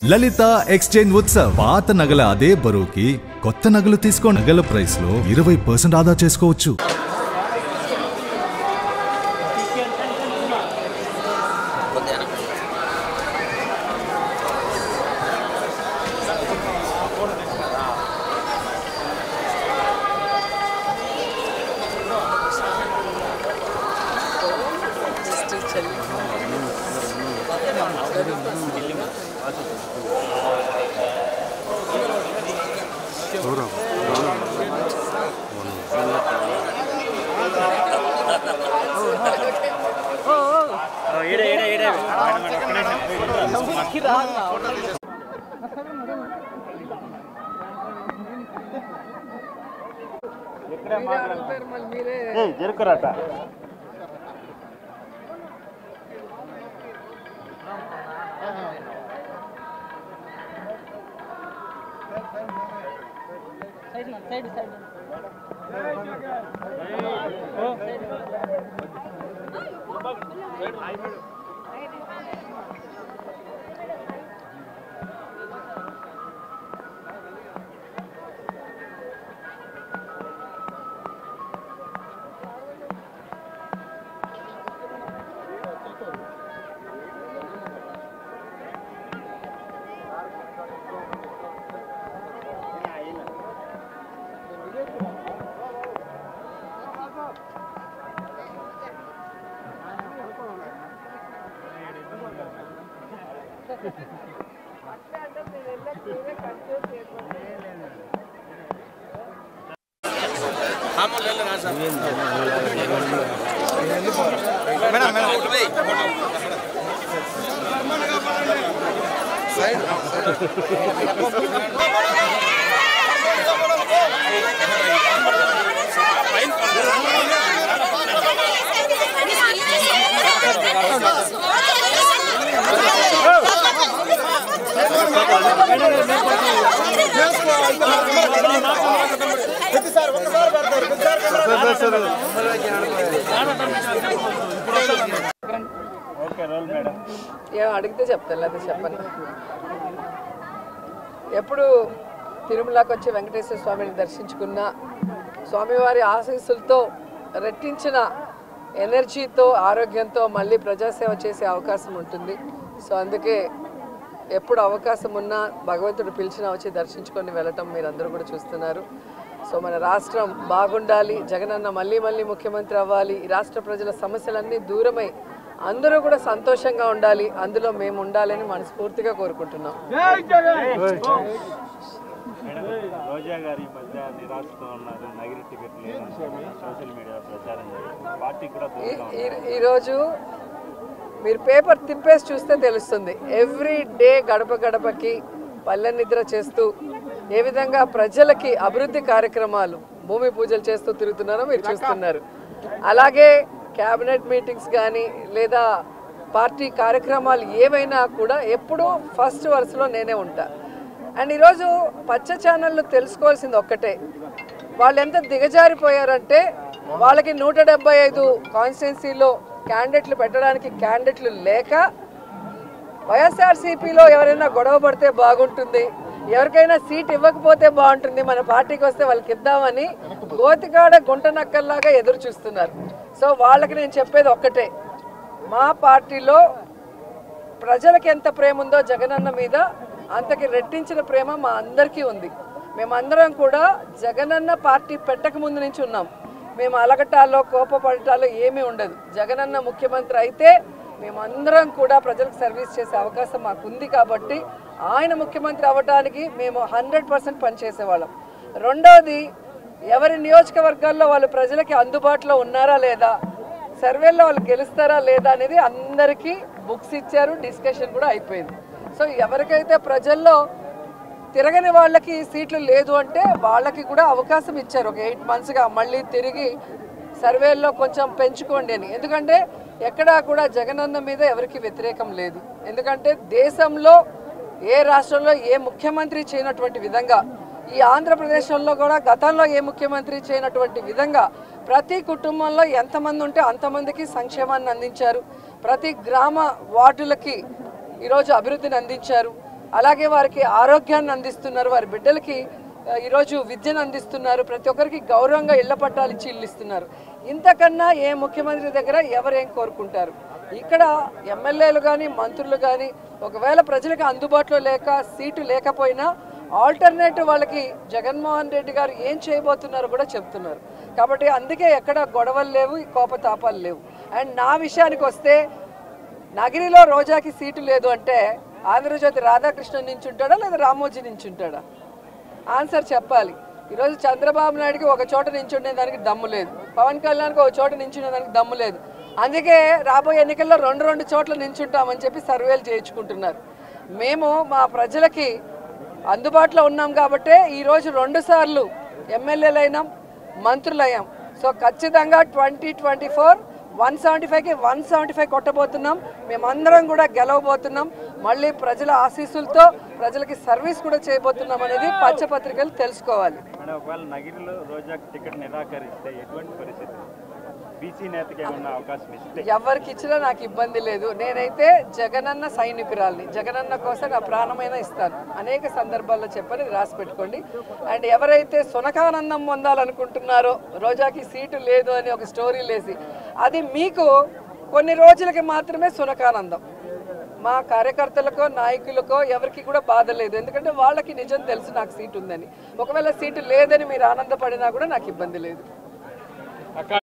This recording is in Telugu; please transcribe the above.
లలిత ఎక్స్చేంజ్ ఉత్సవ్ పాత నగల అదే బరువుకి కొత్త నగలు తీసుకో నగల ప్రైస్ లో 20% ఆదా చేసుకోవచ్చు. జరుకురాట అడిగితే చెప్తాను లేదా చెప్పండి. ఎప్పుడు తిరుమలకి వచ్చి వెంకటేశ్వర స్వామిని దర్శించుకున్న స్వామివారి ఆశీస్సులతో రెట్టించిన ఎనర్జీతో ఆరోగ్యంతో మళ్ళీ ప్రజాసేవ చేసే అవకాశం ఉంటుంది. సో అందుకే ఎప్పుడు అవకాశం ఉన్నా భగవంతుడు పిలిచినా వచ్చి దర్శించుకొని వెళ్ళటం మీరందరూ కూడా చూస్తున్నారు. సో మన రాష్ట్రం బాగుండాలి, జగనన్న మళ్ళీ మళ్ళీ ముఖ్యమంత్రి అవ్వాలి, ఈ రాష్ట్ర ప్రజల సమస్యలన్నీ దూరమై అందరూ కూడా సంతోషంగా ఉండాలి, అందులో మేము ఉండాలని మనస్ఫూర్తిగా కోరుకుంటున్నాం. రోజా గారి మధ్య నిరాశతో ఉన్నారు, నగిరి టికెట్లు సోషల్ మీడియా ప్రచారం పార్టీ కూడా. ఈరోజు మీరు పేపర్ తిప్పేసి చూస్తే తెలుస్తుంది. ఎవ్రీ డే గడప గడపకి పల్లె నిద్ర చేస్తూ ఏ విధంగా ప్రజలకి అభివృద్ధి కార్యక్రమాలు భూమి పూజలు చేస్తూ తిరుగుతున్నారో మీరు చూస్తున్నారు. అలాగే క్యాబినెట్ మీటింగ్స్ కానీ లేదా పార్టీ కార్యక్రమాలు ఏవైనా కూడా ఎప్పుడూ ఫస్ట్ వరుసలో నేనే ఉంటా. అండ్ ఈరోజు పచ్చ ఛానళ్ళు తెలుసుకోవాల్సింది ఒక్కటే, వాళ్ళు ఎంత దిగజారిపోయారంటే వాళ్ళకి 175 కాన్స్టిట్యున్సీలో క్యాండిడేట్లు పెట్టడానికి క్యాండిడేట్లు లేక వైఎస్ఆర్సీపీలో ఎవరైనా గొడవ పడితే బాగుంటుంది, ఎవరికైనా సీట్ ఇవ్వకపోతే బాగుంటుంది, మన పార్టీకి వస్తే వాళ్ళకి ఇద్దామని గోతికాడ గుంట నక్కల్లాగా ఎదురు చూస్తున్నారు. సో వాళ్ళకి నేను చెప్పేది ఒక్కటే, మా పార్టీలో ప్రజలకి ఎంత ప్రేమ ఉందో జగనన్న మీద అంతకి రెట్టించిన ప్రేమ మా అందరికీ ఉంది. మేమందరం కూడా జగనన్న పార్టీ పెట్టక ముందు నుంచి ఉన్నాం. మేము అలగటాల్లో కోపపడటాల్లో ఏమీ ఉండదు. జగనన్న ముఖ్యమంత్రి అయితే మేమందరం కూడా ప్రజలకు సర్వీస్ చేసే అవకాశం మాకుంది కాబట్టి ఆయన ముఖ్యమంత్రి అవ్వడానికి మేము 100% పనిచేసేవాళ్ళం. రెండవది, ఎవరి నియోజకవర్గాల్లో వాళ్ళు ప్రజలకి అందుబాటులో ఉన్నారా లేదా, సర్వేల్లో వాళ్ళు గెలుస్తారా లేదా అనేది అందరికీ బుక్స్ ఇచ్చారు, డిస్కషన్ కూడా అయిపోయింది. సో ఎవరికైతే ప్రజల్లో తిరగని వాళ్ళకి సీట్లు లేదు అంటే వాళ్ళకి కూడా అవకాశం ఇచ్చారు. ఒక 8 monthsగా మళ్ళీ తిరిగి సర్వేల్లో కొంచెం పెంచుకోండి అని. ఎందుకంటే ఎక్కడా కూడా జగనన్న మీద ఎవరికి వ్యతిరేకం లేదు. ఎందుకంటే దేశంలో ఏ రాష్ట్రంలో ఏ ముఖ్యమంత్రి చేయనటువంటి విధంగా, ఈ ఆంధ్రప్రదేశ్లో కూడా గతంలో ఏ ముఖ్యమంత్రి చేయనటువంటి విధంగా ప్రతి కుటుంబంలో ఎంతమంది ఉంటే అంతమందికి సంక్షేమాన్ని అందించారు. ప్రతి గ్రామ వార్డులకి ఈరోజు అభివృద్ధిని అందించారు. అలాగే వారికి ఆరోగ్యాన్ని అందిస్తున్నారు, వారి బిడ్డలకి ఈరోజు విద్యను అందిస్తున్నారు, ప్రతి ఒక్కరికి గౌరవంగా ఇళ్ల పట్టాలు ఇచ్చి ఇల్లు ఇస్తున్నారు. ఇంతకన్నా ఏ ముఖ్యమంత్రి దగ్గర ఎవరేం కోరుకుంటారు? ఇక్కడ ఎమ్మెల్యేలు కానీ మంత్రులు కానీ ఒకవేళ ప్రజలకు అందుబాటులో లేక సీటు లేకపోయినా ఆల్టర్నేటివ్ వాళ్ళకి జగన్మోహన్ రెడ్డి గారు ఏం చేయబోతున్నారో కూడా చెప్తున్నారు. కాబట్టి అందుకే ఎక్కడ గొడవలు లేవు, కోపతాపాలు లేవు. అండ్ నా విషయానికి వస్తే నగిరిలో రోజాకి సీటు లేదు అంటే ఆంధ్రజ్యోతి రాధాకృష్ణన్ నించుంటాడా లేదా రామోజీ నించుంటాడా? ఆన్సర్ చెప్పాలి. ఈరోజు చంద్రబాబు నాయుడుకి ఒక చోట నించుండే దానికి దమ్ము లేదు, పవన్ కళ్యాణ్కి ఒక చోట నించునే దానికి దమ్ము లేదు. అందుకే రాబోయే ఎన్నికల్లో రెండు చోట్ల నించుంటామని చెప్పి సర్వేలు చేయించుకుంటున్నారు. మేము మా ప్రజలకి అందుబాటులో ఉన్నాం కాబట్టే ఈరోజు 2 సార్లు ఎమ్మెల్యేలైనాం, మంత్రులయ్యాం. సో ఖచ్చితంగా 2024 175కి 175 కొట్టబోతున్నాం. మేమందరం కూడా గెలవబోతున్నాం. మళ్ళీ ప్రజల ఆశీస్సులతో ప్రజలకి సర్వీస్ కూడా చేయబోతున్నాం అనేది పచ్చపత్రికలు తెలుసుకోవాలి. ఒకవేళ నగిరిలో రోజాకి టికెట్ నిరాకరిస్తే ఎటువంటి పరిస్థితి? బీసీ నేతకి ఏమన్నా అవకాశం ఇస్తే? ఎవరికి ఇచ్చినా నాకు ఇబ్బంది లేదు. నేనైతే జగనన్న సైనికురాల్ని, జగనన్న కోసం నా ప్రాణమైనా ఇస్తాను. అనేక సందర్భాల్లో చెప్పని రాసి పెట్టుకోండి. అండ్ ఎవరైతే సునకానందం పొందాలనుకుంటున్నారో రోజాకి సీటు లేదు అని ఒక స్టోరీ లేసి, అది మీకు కొన్ని రోజులకి మాత్రమే సునకానందం. మా కార్యకర్తలకో నాయకులకో ఎవరికి కూడా బాధ లేదు, ఎందుకంటే వాళ్ళకి నిజం తెలుసు నాకు సీటు ఉందని. ఒకవేళ సీటు లేదని మీరు ఆనందపడినా కూడా నాకు ఇబ్బంది లేదు.